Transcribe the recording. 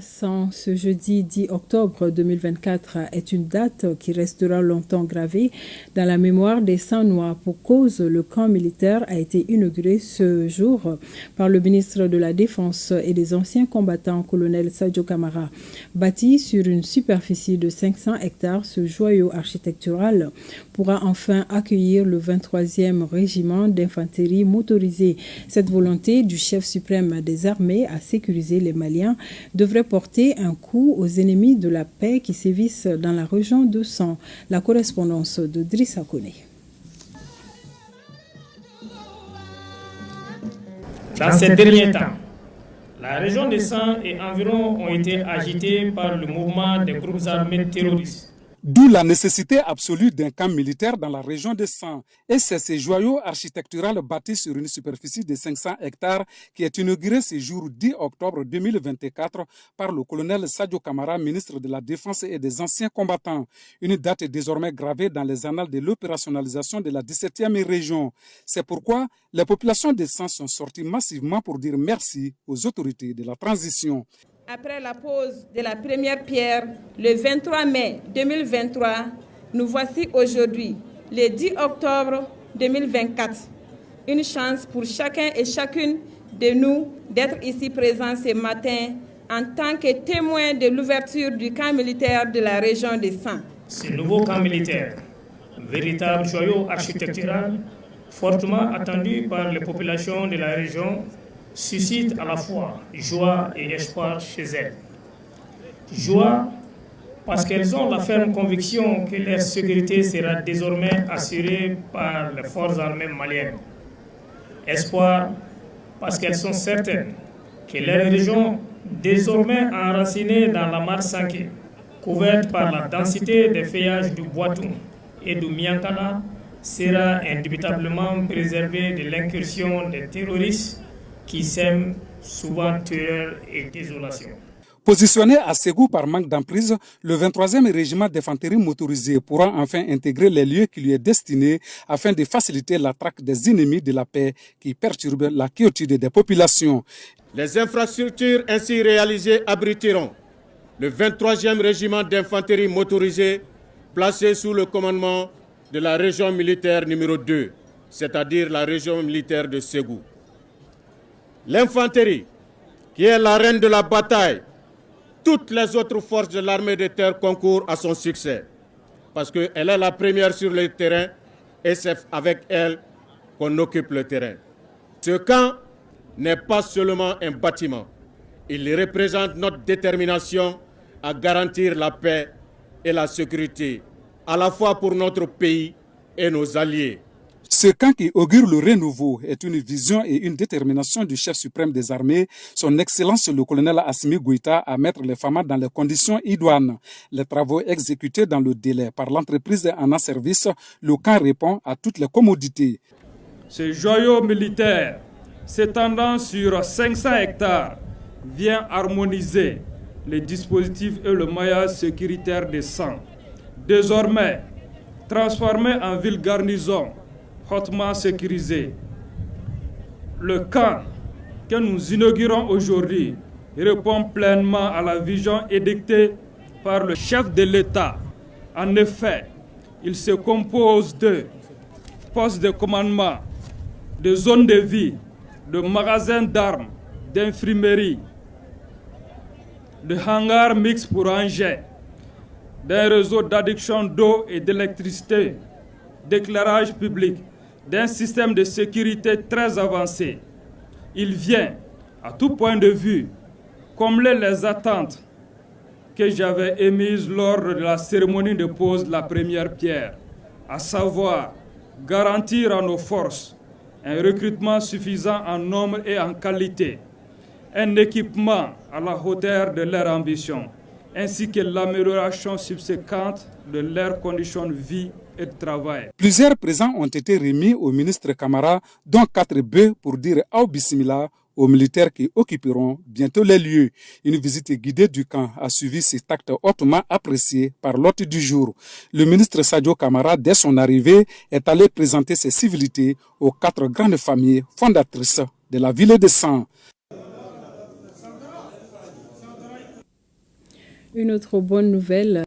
Ce jeudi 10 octobre 2024 est une date qui restera longtemps gravée dans la mémoire des Sans-Noirs. Pour cause, le camp militaire a été inauguré ce jour par le ministre de la Défense et des anciens combattants, colonel Sadio Camara. Bâti sur une superficie de 500 hectares, ce joyau architectural pourra enfin accueillir le 23e régiment d'infanterie motorisée. Cette volonté du chef suprême des armées à sécuriser les Maliens devrait porter un coup aux ennemis de la paix qui sévissent dans la région de San. La correspondance de Drissa Kone. Dans ces derniers temps, la région de San et environ ont été agitées par le mouvement des groupes armés terroristes. D'où la nécessité absolue d'un camp militaire dans la région de San. Et c'est ce joyau architectural bâti sur une superficie de 500 hectares qui est inauguré ce jour 10 octobre 2024 par le colonel Sadio Camara, ministre de la Défense et des anciens combattants. Une date désormais gravée dans les annales de l'opérationnalisation de la 17e région. C'est pourquoi les populations de San sont sorties massivement pour dire merci aux autorités de la transition. Après la pose de la première pierre, le 23 mai 2023, nous voici aujourd'hui, le 10 octobre 2024. Une chance pour chacun et chacune de nous d'être ici présents ce matin en tant que témoins de l'ouverture du camp militaire de la région de San. Ce nouveau camp militaire, véritable joyau architectural, fortement attendu par les populations de la région, suscite à la fois joie et espoir chez elles. Joie parce qu'elles ont la ferme conviction que leur sécurité sera désormais assurée par les forces armées maliennes. Espoir parce qu'elles sont certaines que leur région, désormais enracinée dans la Marsanké, couverte par la densité des feuillages du Boitou et du Miankala, sera indubitablement préservée de l'incursion des terroristes qui sèment souvent terreur et désolation. Positionné à Ségou par manque d'emprise, le 23e régiment d'infanterie motorisée pourra enfin intégrer les lieux qui lui est destiné afin de faciliter la traque des ennemis de la paix qui perturbent la quiétude des populations. Les infrastructures ainsi réalisées abriteront le 23e régiment d'infanterie motorisée placé sous le commandement de la région militaire numéro 2, c'est-à-dire la région militaire de Ségou. L'infanterie, qui est la reine de la bataille, toutes les autres forces de l'armée de terre concourent à son succès, parce qu'elle est la première sur le terrain et c'est avec elle qu'on occupe le terrain. Ce camp n'est pas seulement un bâtiment, il représente notre détermination à garantir la paix et la sécurité, à la fois pour notre pays et nos alliés. Ce camp qui augure le renouveau est une vision et une détermination du chef suprême des armées, son Excellence le colonel Assimi Goïta, à mettre les FAMA dans les conditions idoines. Les travaux exécutés dans le délai par l'entreprise en service, le camp répond à toutes les commodités. Ce joyau militaire, s'étendant sur 500 hectares, vient harmoniser les dispositifs et le maillage sécuritaire des San. Désormais, transformé en ville garnison, hautement sécurisé. Le camp que nous inaugurons aujourd'hui répond pleinement à la vision édictée par le chef de l'État. En effet, il se compose de postes de commandement, de zones de vie, de magasins d'armes, d'infirmerie, de hangars mixtes pour engins, d'un réseau d'adduction d'eau et d'électricité, d'éclairage public, d'un système de sécurité très avancé. Il vient, à tout point de vue, combler les attentes que j'avais émises lors de la cérémonie de pose de la première pierre, à savoir garantir à nos forces un recrutement suffisant en nombre et en qualité, un équipement à la hauteur de leur ambition, ainsi que l'amélioration subséquente de leurs conditions de vie et de travail. Plusieurs présents ont été remis au ministre Camara, dont 4 bœufs pour dire au bismillah aux militaires qui occuperont bientôt les lieux. Une visite guidée du camp a suivi cet acte hautement apprécié par l'hôte du jour. Le ministre Sadio Camara, dès son arrivée, est allé présenter ses civilités aux 4 grandes familles fondatrices de la ville de San. Une autre bonne nouvelle